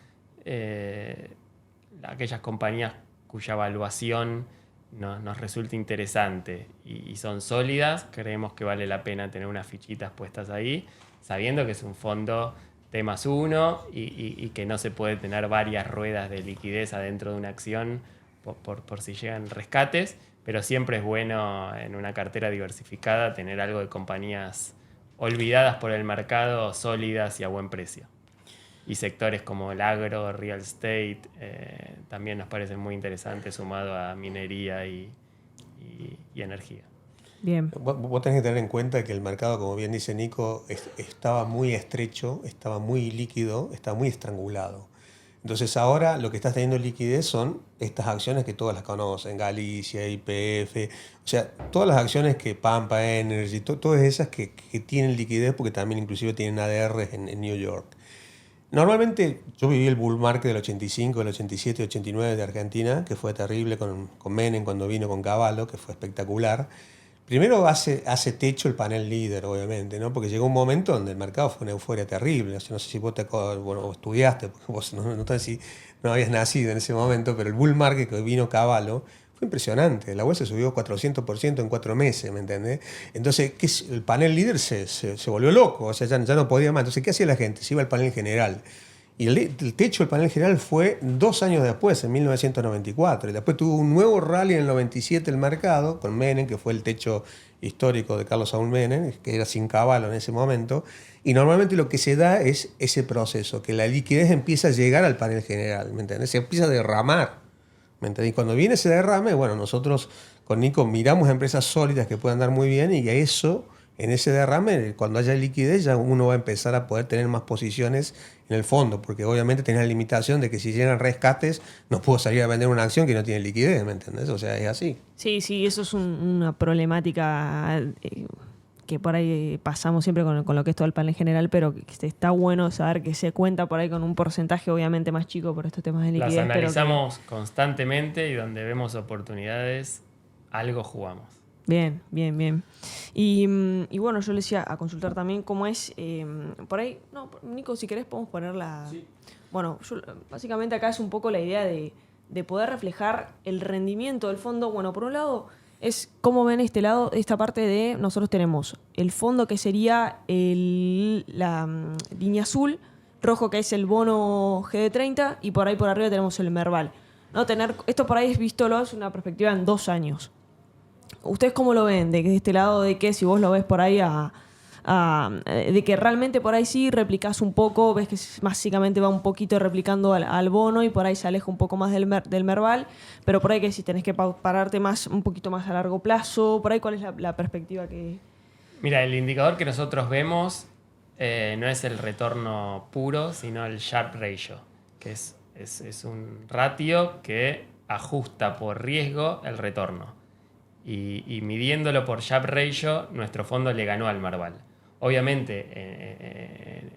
aquellas compañías cuya evaluación nos resulta interesante y son sólidas, creemos que vale la pena tener unas fichitas puestas ahí, sabiendo que es un fondo T+1 y que no se puede tener varias ruedas de liquidez adentro de una acción por si llegan rescates, pero siempre es bueno en una cartera diversificada tener algo de compañías olvidadas por el mercado, sólidas y a buen precio. Y sectores como el agro, real estate, también nos parecen muy interesantes sumado a minería y energía. Bien. Vos tenés que tener en cuenta que el mercado, como bien dice Nico, estaba muy estrecho, estaba muy líquido, estaba muy estrangulado. Entonces ahora lo que está teniendo liquidez son estas acciones que todas las conocen, Galicia, YPF, o sea, todas las acciones que Pampa Energy, todas esas que tienen liquidez porque también inclusive tienen ADR en New York. Normalmente yo viví el bull market del 85, del 87, 89 de Argentina, que fue terrible con Menem cuando vino con Cavallo, que fue espectacular. Primero hace techo el panel líder, obviamente, ¿no? Porque llegó un momento donde el mercado fue una euforia terrible. O sea, no sé si vos estudiaste, porque vos no sé si no habías nacido en ese momento, pero el bull market que vino Cavallo fue impresionante. La bolsa subió 400% en 4 meses, ¿me entendés? Entonces, el panel líder se volvió loco, o sea, ya no podía más. Entonces, ¿qué hacía la gente? Se iba al panel general. Y el techo del panel general fue 2 años después, en 1994. Y después tuvo un nuevo rally en el 97 el mercado, con Menem, que fue el techo histórico de Carlos Saúl Menem, que era sin Cavallo en ese momento. Y normalmente lo que se da es ese proceso, que la liquidez empieza a llegar al panel general, ¿me entiendes? Se empieza a derramar, ¿me entiendes? Y cuando viene ese derrame, bueno, nosotros con Nico miramos empresas sólidas que puedan dar muy bien y a eso, en ese derrame, cuando haya liquidez, ya uno va a empezar a poder tener más posiciones en el fondo, porque obviamente tenés la limitación de que si llegan rescates, no puedo salir a vender una acción que no tiene liquidez, ¿me entendés? O sea, es así. Sí, eso es una problemática que por ahí pasamos siempre con lo que es todo el panel general, pero que está bueno saber que se cuenta por ahí con un porcentaje obviamente más chico por estos temas de liquidez. Las analizamos constantemente y donde vemos oportunidades, algo jugamos. Bien. Y bueno, yo le decía a consultar también cómo es, por ahí, no, Nico, si querés podemos ponerla. Sí. Bueno, básicamente acá es un poco la idea de poder reflejar el rendimiento del fondo. Bueno, por un lado es cómo ven esta parte de, nosotros tenemos el fondo que sería la línea azul, rojo que es el bono GD30 y por ahí por arriba tenemos el Merval. ¿No? Esto por ahí es visto es una perspectiva en 2 años. ¿Ustedes cómo lo ven? De este lado de que si vos lo ves por ahí de que realmente por ahí sí replicás un poco, ves que básicamente va un poquito replicando al bono y por ahí se aleja un poco más del Merval, pero por ahí que si tenés que pararte un poquito más a largo plazo, por ahí ¿cuál es la perspectiva que...? Mira, el indicador que nosotros vemos no es el retorno puro, sino el Sharpe Ratio, que es un ratio que ajusta por riesgo el retorno. Y midiéndolo por Sharpe Ratio, nuestro fondo le ganó al Merval. Obviamente,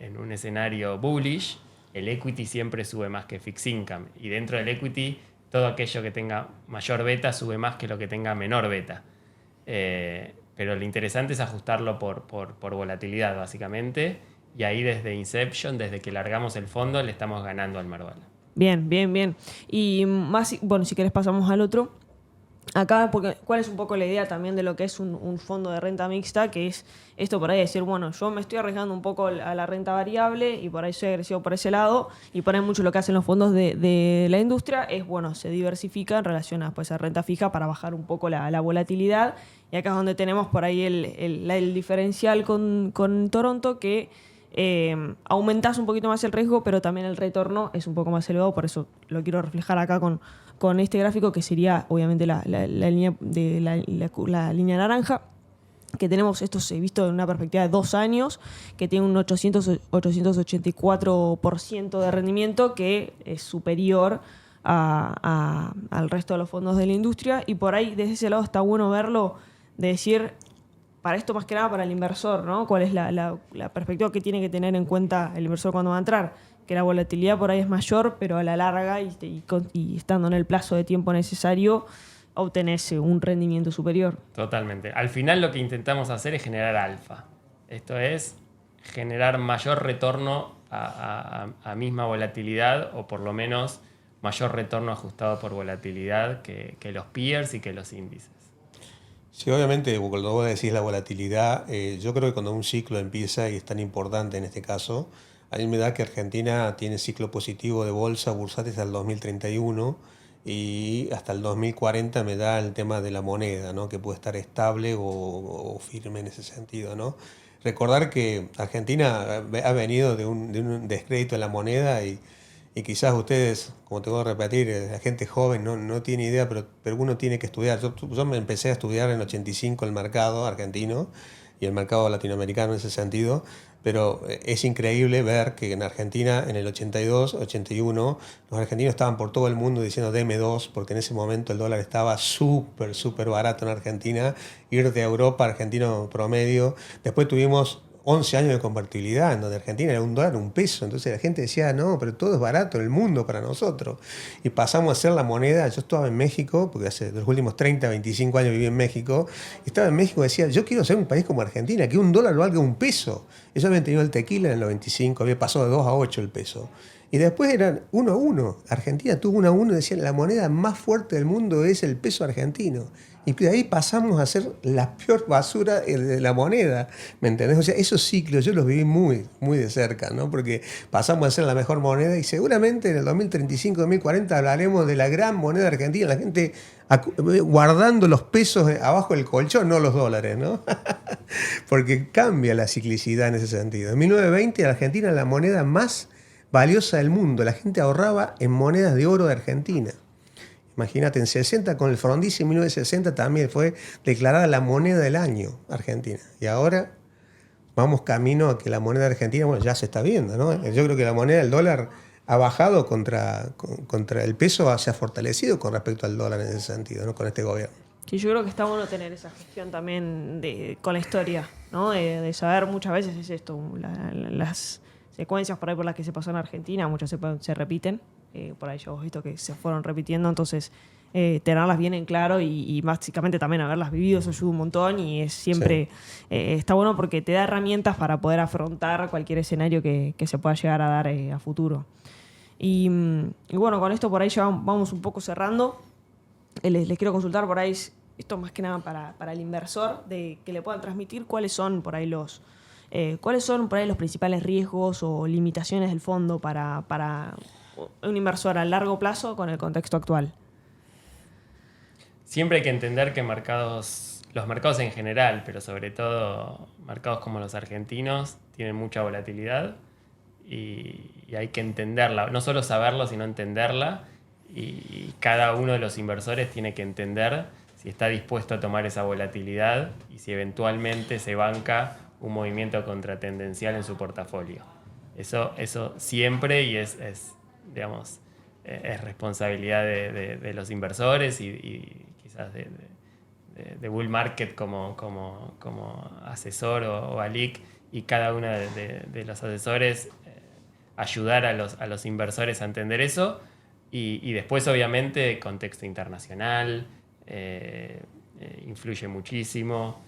en un escenario bullish, el equity siempre sube más que fixed income. Y dentro del equity, todo aquello que tenga mayor beta sube más que lo que tenga menor beta. Pero lo interesante es ajustarlo por volatilidad, básicamente. Y ahí desde Inception, desde que largamos el fondo, le estamos ganando al Merval. Bien, bien, bien. Y más, bueno, si querés pasamos al otro. Acá, porque ¿cuál es un poco la idea también de lo que es un fondo de renta mixta? Que es esto por ahí, decir, bueno, yo me estoy arriesgando un poco a la renta variable y por ahí soy agresivo por ese lado, y por ahí mucho lo que hacen los fondos de la industria es, bueno, se diversifica en relación a, pues, a renta fija para bajar un poco la volatilidad. Y acá es donde tenemos por ahí el diferencial con Toronto, que aumentás un poquito más el riesgo, pero también el retorno es un poco más elevado. Por eso lo quiero reflejar acá con este gráfico, que sería obviamente la línea la línea naranja, que tenemos esto visto en una perspectiva de 2 años, que tiene un 884% de rendimiento, que es superior al resto de los fondos de la industria. Y por ahí, desde ese lado, está bueno verlo, de decir, para esto más que nada para el inversor, ¿no? ¿Cuál es la perspectiva que tiene que tener en cuenta el inversor cuando va a entrar? Que la volatilidad por ahí es mayor, pero a la larga y estando en el plazo de tiempo necesario, obtenés un rendimiento superior. Totalmente. Al final lo que intentamos hacer es generar alfa. Esto es generar mayor retorno a misma volatilidad, o por lo menos mayor retorno ajustado por volatilidad que los peers y que los índices. Sí, obviamente, cuando vos decís la volatilidad, yo creo que cuando un ciclo empieza, y es tan importante en este caso, a mí me da que Argentina tiene ciclo positivo de bolsa bursátil hasta el 2031, y hasta el 2040 me da el tema de la moneda, ¿no? Que puede estar estable o firme en ese sentido, ¿no? Recordar que Argentina ha venido de un descrédito en la moneda, y quizás ustedes, como tengo que repetir, la gente joven no tiene idea, pero uno tiene que estudiar. Yo me empecé a estudiar en 85 el mercado argentino y el mercado latinoamericano en ese sentido, pero es increíble ver que en Argentina, en el 82, 81, los argentinos estaban por todo el mundo diciendo deme dos, porque en ese momento el dólar estaba súper barato en Argentina. Ir de Europa a argentino promedio. Después tuvimos 11 años de convertibilidad, en donde Argentina era $1, $1. Entonces la gente decía, no, pero todo es barato en el mundo para nosotros. Y pasamos a ser la moneda. Yo estaba en México, porque hace los últimos 30, 25 años viví en México, y estaba en México y decía, yo quiero ser un país como Argentina, que $1 valga $1. Ellos habían tenido el tequila en el 95, había pasado de 2 a 8 el peso. Y después eran 1 a 1. Argentina tuvo 1 a 1 y decían, la moneda más fuerte del mundo es el peso argentino. Y de ahí pasamos a ser la peor basura de la moneda, ¿me entendés? O sea, esos ciclos yo los viví muy de cerca, ¿no? Porque pasamos a ser la mejor moneda, y seguramente en el 2035, 2040 hablaremos de la gran moneda argentina, la gente guardando los pesos abajo del colchón, no los dólares, ¿no? Porque cambia la ciclicidad en ese sentido. En 1920 Argentina era la moneda más valiosa del mundo, la gente ahorraba en monedas de oro de Argentina. Imagínate, en 60, con el Frondizi, en 1960 también fue declarada la moneda del año Argentina. Y ahora vamos camino a que la moneda argentina, bueno, ya se está viendo, ¿no? Yo creo que la moneda, el dólar, ha bajado contra el peso, se ha fortalecido con respecto al dólar en ese sentido, ¿no? Con este gobierno. Sí, yo creo que está bueno tener esa gestión también con la historia, ¿no? De saber, muchas veces es esto, las secuencias por ahí por las que se pasó en Argentina, muchas se repiten. Por ahí yo he visto que se fueron repitiendo, entonces tenerlas bien en claro y básicamente también haberlas vivido, eso ayuda un montón, y es siempre está bueno porque te da herramientas para poder afrontar cualquier escenario que se pueda llegar a dar a futuro. Y bueno, con esto por ahí ya vamos un poco cerrando. Les quiero consultar por ahí, esto más que nada para el inversor, de que le puedan transmitir cuáles son por ahí los principales riesgos o limitaciones del fondo para un inversor a largo plazo con el contexto actual. Siempre hay que entender que los mercados en general, pero sobre todo mercados como los argentinos, tienen mucha volatilidad y hay que entenderla, no solo saberlo, sino entenderla, y cada uno de los inversores tiene que entender si está dispuesto a tomar esa volatilidad y si eventualmente se banca un movimiento contratendencial en su portafolio. Eso siempre, y es responsabilidad de los inversores y quizás de Bull Market como asesor o ALIC, y cada uno de los asesores ayudar a los inversores a entender eso, y después obviamente contexto internacional influye muchísimo.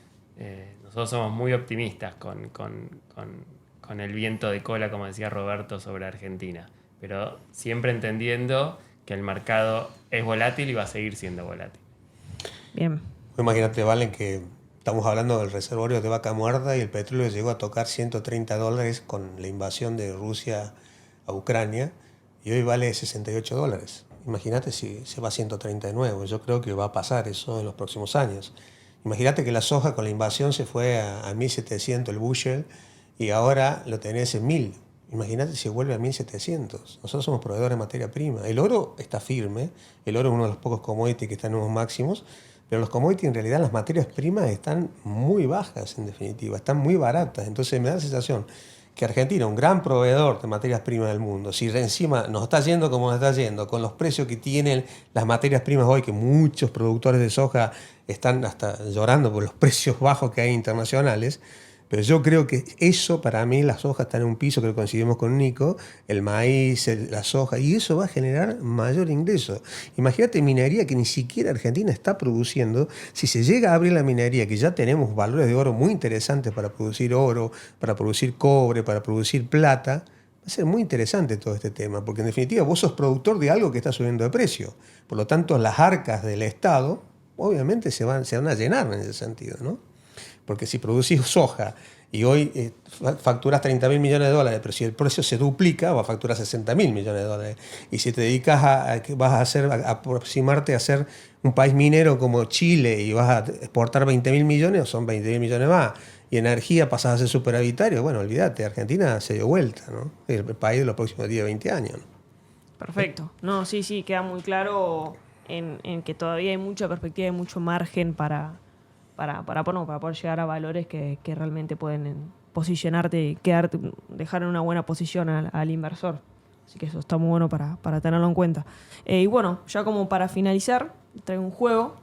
Nosotros somos muy optimistas con el viento de cola, como decía Roberto, sobre Argentina. pero siempre entendiendo que el mercado es volátil y va a seguir siendo volátil. Bien. Imagínate, Valen, que estamos hablando del reservorio de Vaca Muerta y el petróleo llegó a tocar $130 con la invasión de Rusia a Ucrania y hoy vale $68. Imagínate si se va a 130 de nuevo. Yo creo que va a pasar eso en los próximos años. Imagínate que la soja con la invasión se fue a 1.700 el bushel y ahora lo tenés en 1.000. Imagínate si vuelve a 1.700. Nosotros somos proveedores de materia prima. El oro está firme. El oro es uno de los pocos commodities que están en nuevos máximos. Pero los commodities, en realidad, las materias primas están muy bajas, en definitiva. Están muy baratas. Entonces me da la sensación que Argentina, un gran proveedor de materias primas del mundo, si encima nos está yendo como nos está yendo, con los precios que tienen las materias primas hoy, que muchos productores de soja están hasta llorando por los precios bajos que hay internacionales, pero yo creo que eso, para mí, la soja está en un piso que lo coincidimos con Nico, el maíz, la soja, y eso va a generar mayor ingreso. Imagínate minería que ni siquiera Argentina está produciendo. Si se llega a abrir la minería, que ya tenemos valores de oro muy interesantes para producir oro, para producir cobre, para producir plata, va a ser muy interesante todo este tema, porque en definitiva vos sos productor de algo que está subiendo de precio. Por lo tanto, las arcas del Estado, obviamente, se van a llenar en ese sentido, ¿no? Porque si producís soja y hoy facturas $30.000 millones, pero si el precio se duplica, vas a facturar $60.000 millones. Y si te dedicas a aproximarte a ser un país minero como Chile y vas a exportar $20.000 millones, son $20.000 millones más. Y energía pasas a ser superavitario, bueno, olvídate, Argentina se dio vuelta, ¿no? Es el país de los próximos 10, 20 años, ¿no? Perfecto. No, sí, queda muy claro en que todavía hay mucha perspectiva y mucho margen para poder llegar a valores que realmente pueden posicionarte y dejar en una buena posición al inversor. Así que eso está muy bueno para tenerlo en cuenta. Y bueno, ya como para finalizar, traigo un juego.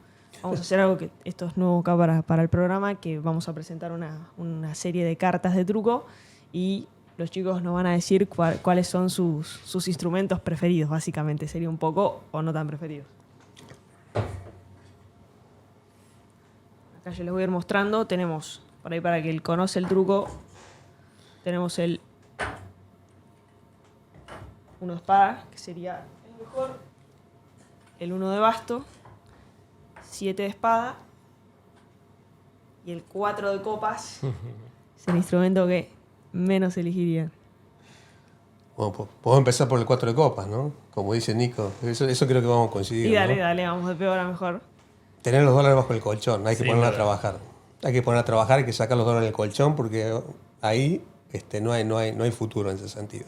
Vamos a hacer algo que esto es nuevo acá para el programa, que vamos a presentar una serie de cartas de truco y los chicos nos van a decir cuáles son sus instrumentos preferidos, básicamente. Sería un poco o no tan preferidos. Acá yo les voy a ir mostrando. Tenemos, por ahí para que él conoce el truco, tenemos el 1 de espada, que sería el mejor, el 1 de basto, 7 de espada y el 4 de copas. Es el instrumento que menos elegirían. Bueno, pues podemos empezar por el 4 de copas, ¿no? Como dice Nico. Eso creo que vamos a coincidir, Y dale, ¿no? dale, vamos de peor a mejor. Tener los dólares bajo el colchón, hay que Sí, ponerlo a claro. trabajar. Hay que poner a trabajar, hay que sacar los dólares del colchón porque ahí no hay futuro en ese sentido.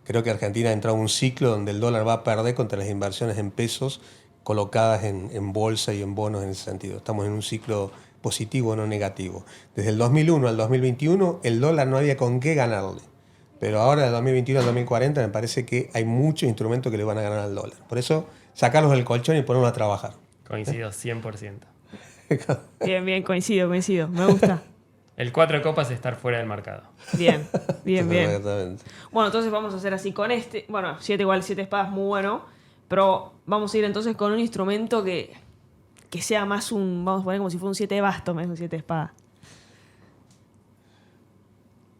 Creo que Argentina ha entrado en un ciclo donde el dólar va a perder contra las inversiones en pesos colocadas en bolsa y en bonos en ese sentido. Estamos en un ciclo positivo, no negativo. Desde el 2001 al 2021 el dólar no había con qué ganarle. Pero ahora, del 2021 al 2040, me parece que hay muchos instrumentos que le van a ganar al dólar. Por eso, sacarlos del colchón y ponerlos a trabajar. Coincido 100%. Bien, coincido, me gusta. El 4 de copas es estar fuera del mercado. Bien. Exactamente. Bueno, entonces vamos a hacer así con este. Bueno, 7 igual, 7 espadas, muy bueno. Pero vamos a ir entonces con un instrumento que sea más vamos a poner como si fuera un 7 de basto, más que un 7 de espada.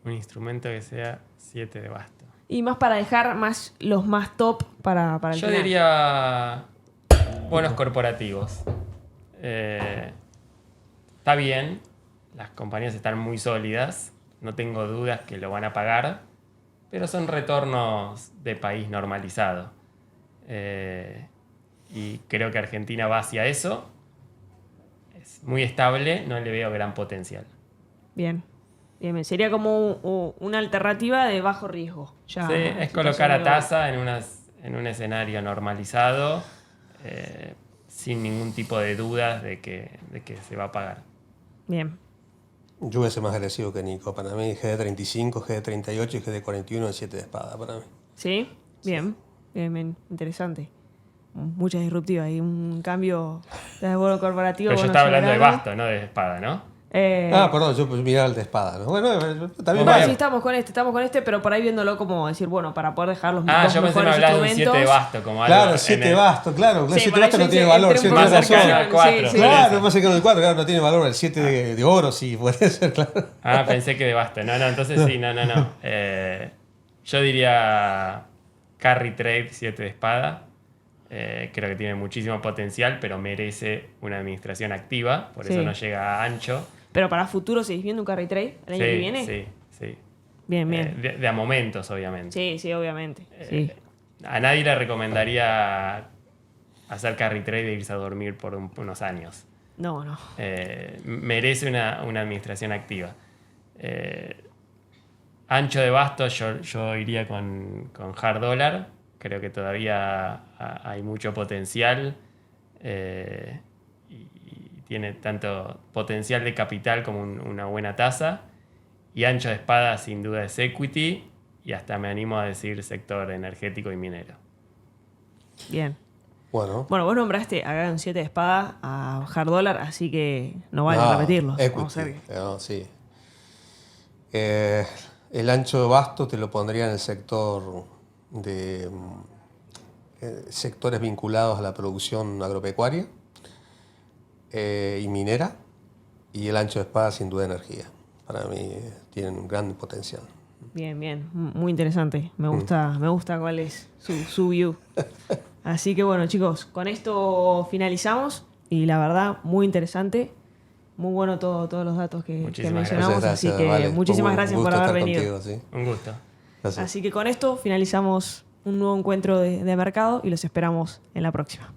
Un instrumento que sea 7 de basto. Y más para dejar los más top para el Yo final. diría bonos corporativos. Está bien, las compañías están muy sólidas, no tengo dudas que lo van a pagar, pero son retornos de país normalizado. Y creo que Argentina va hacia eso. Es muy estable, no le veo gran potencial. Bien. Sería como una alternativa de bajo riesgo. Ya, Sí, es colocar a tasa en un escenario normalizado, sin ningún tipo de dudas de que se va a pagar. Bien. Yo voy a ser más agresivo que Nico. Para mí, GD35, GD38 y GD41 en 7 de espada, para mí. ¿Sí? Bien. Bien. Interesante. Muchas disruptivas y un cambio de bono corporativo. Pero yo bono estaba hablando de soberano. basto, no de espada, ¿no? Perdón, yo pues miraba el de espada, ¿no? Bueno, también No, Vaya. sí, estamos con este, pero por ahí viéndolo como decir, bueno, para poder dejar los dos Yo pensé que me mejores hablabas de un 7 de instrumentos. basto, como algo. Claro, 7 basto, claro. Sí, 7 por ahí basto no yo tiene entré valor, un 7 poco más en cercano razón. al 4. Sí, sí. Claro, más cercano del 4, claro, no tiene valor. El 7 de oro sí puede ser, claro. Pensé que de basto. No, entonces sí, no. Yo diría Carry Trade 7 de espada. Creo que tiene muchísimo potencial, pero merece una administración activa, por eso no llega a ancho. Pero para futuro, ¿seguís viendo un carry trade el año que viene? Sí. Bien, bien. De a momentos, obviamente. Sí, obviamente. Sí. A nadie le recomendaría hacer carry trade e irse a dormir por unos años. No. Merece una administración activa. Ancho de basto, yo iría con hard dollar. Creo que todavía hay mucho potencial y tiene tanto potencial de capital como una buena tasa. Y ancho de espada sin duda es equity y hasta me animo a decir sector energético y minero. Bien. Bueno, vos nombraste a un 7 de espada a hard dollar, así que no vale repetirlos. Equity, Vamos a ver. sí. El ancho de basto te lo pondría en el sector de sectores vinculados a la producción agropecuaria y minera, y el ancho de espada sin duda energía. Para mí tienen un gran potencial. Bien. Muy interesante. Me gusta cuál es su view. Así que bueno, chicos, con esto finalizamos y la verdad, muy interesante. Muy bueno todos los datos que mencionamos. Gracias, así que vale. muchísimas gracias por haber venido. Contigo, ¿sí? Un gusto. Gracias. Así que con esto finalizamos un nuevo encuentro de mercado y los esperamos en la próxima.